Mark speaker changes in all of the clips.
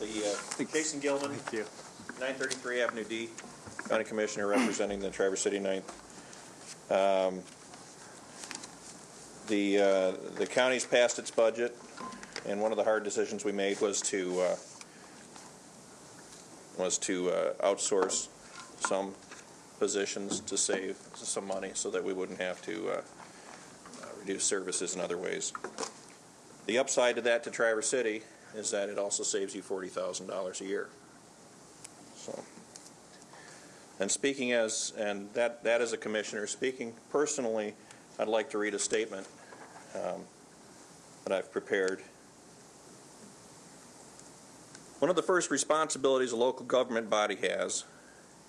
Speaker 1: Jason Gillman,
Speaker 2: Thank you.
Speaker 1: 933 Avenue D, County Commissioner representing the Traverse City 9th. The county's passed its budget, and one of the hard decisions we made was to outsource some positions to save some money so that we wouldn't have to reduce services in other ways. The upside to that to Traverse City is that it also saves you $40,000 a year. So, and speaking as, and that as a commissioner, speaking personally, I'd like to read a statement that I've prepared. One of the first responsibilities a local government body has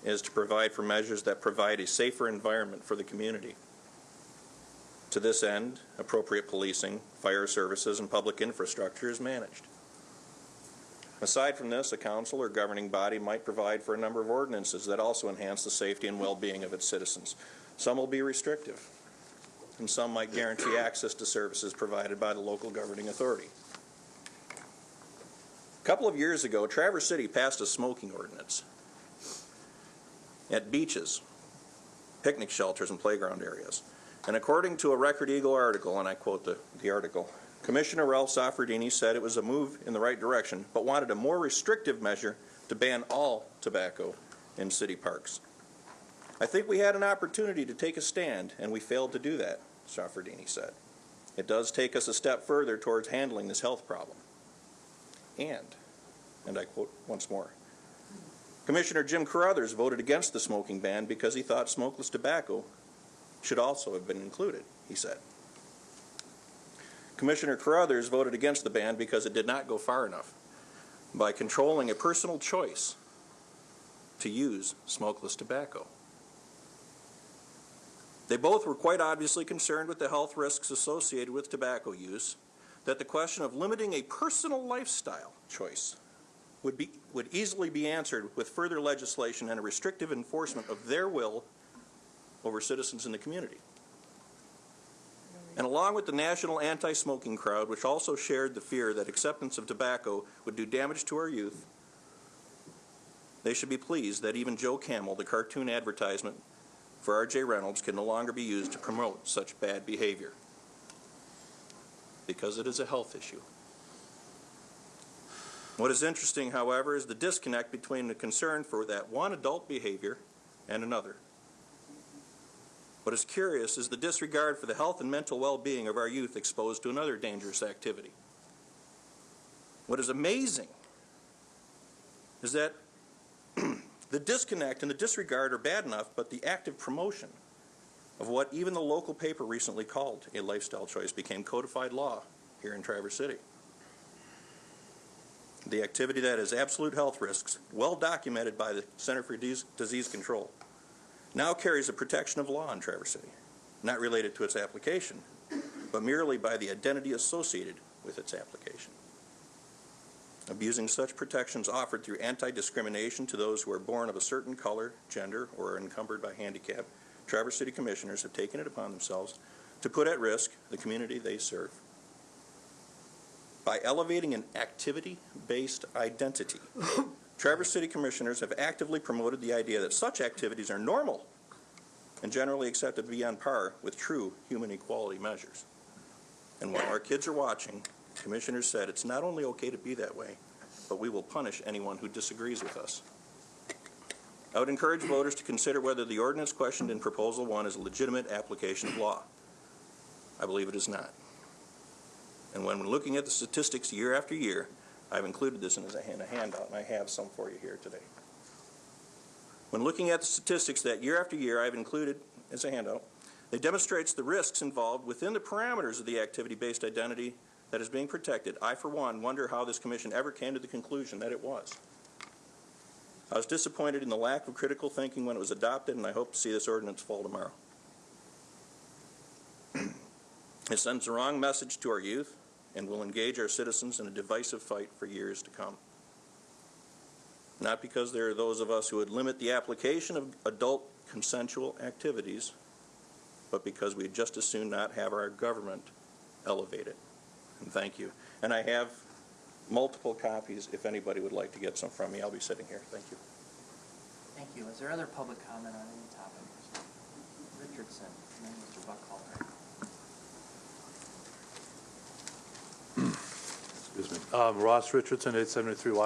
Speaker 1: is to provide for measures that provide a safer environment for the community. To this end, appropriate policing, fire services, and public infrastructure is managed. Aside from this, a council or governing body might provide for a number of ordinances that also enhance the safety and well-being of its citizens. Some will be restrictive, and some might guarantee access to services provided by the local governing authority. A couple of years ago, Traverse City passed a smoking ordinance at beaches, picnic shelters, and playground areas. And according to a Record Eagle article, and I quote the article, Commissioner Ralph Soffredini said it was a move in the right direction, but wanted a more restrictive measure to ban all tobacco in city parks. I think we had an opportunity to take a stand, and we failed to do that, Soffredini said. It does take us a step further towards handling this health problem. And I quote once more, Commissioner Jim Carruthers voted against the smoking ban because he thought smokeless tobacco should also have been included, he said. Commissioner Carruthers voted against the ban because it did not go far enough by controlling a personal choice to use smokeless tobacco. They both were quite obviously concerned with the health risks associated with tobacco use, that the question of limiting a personal lifestyle choice would easily be answered with further legislation and a restrictive enforcement of their will over citizens in the community. And along with the national anti-smoking crowd, which also shared the fear that acceptance of tobacco would do damage to our youth, they should be pleased that even Joe Camel, the cartoon advertisement for R.J. Reynolds, can no longer be used to promote such bad behavior, because it is a health issue. What is interesting, however, is the disconnect between the concern for that one adult behavior and another. What is curious is the disregard for the health and mental well-being of our youth exposed to another dangerous activity. What is amazing is that the disconnect and the disregard are bad enough, but the active promotion of what even the local paper recently called a lifestyle choice became codified law here in Traverse City. The activity that has absolute health risks, well documented by the Center for Disease Control, now carries the protection of law in Traverse City, not related to its application, but merely by the identity associated with its application. Abusing such protections offered through anti-discrimination to those who are born of a certain color, gender, or are encumbered by handicap, Traverse City Commissioners have taken it upon themselves to put at risk the community they serve. By elevating an activity-based identity, Traverse City Commissioners have actively promoted the idea that such activities are normal and generally accepted to be on par with true human equality measures. And while our kids are watching, Commissioners said it's not only okay to be that way, but we will punish anyone who disagrees with us. I would encourage voters to consider whether the ordinance questioned in Proposal 1 is a legitimate application of law. I believe it is not. And when we're looking at the statistics year after year, I've included this in a handout, and I have some for you here today. When looking at the statistics that year after year I've included as a handout, it demonstrates the risks involved within the parameters of the activity-based identity that is being protected. I, for one, wonder how this commission ever came to the conclusion that it was. I was disappointed in the lack of critical thinking when it was adopted, and I hope to see this ordinance fall tomorrow. It sends the wrong message to our youth and will engage our citizens in a divisive fight for years to come. Not because there are those of us who would limit the application of adult consensual activities, but because we'd just as soon not have our government elevate it. And thank you. And I have multiple copies if anybody would like to get some from me. I'll be sitting here. Thank you.
Speaker 2: Thank you. Is there other public comment on any topic? Richardson, and then Mr. Buckhalter.
Speaker 3: Excuse me. Ross Richardson, 873 Washington.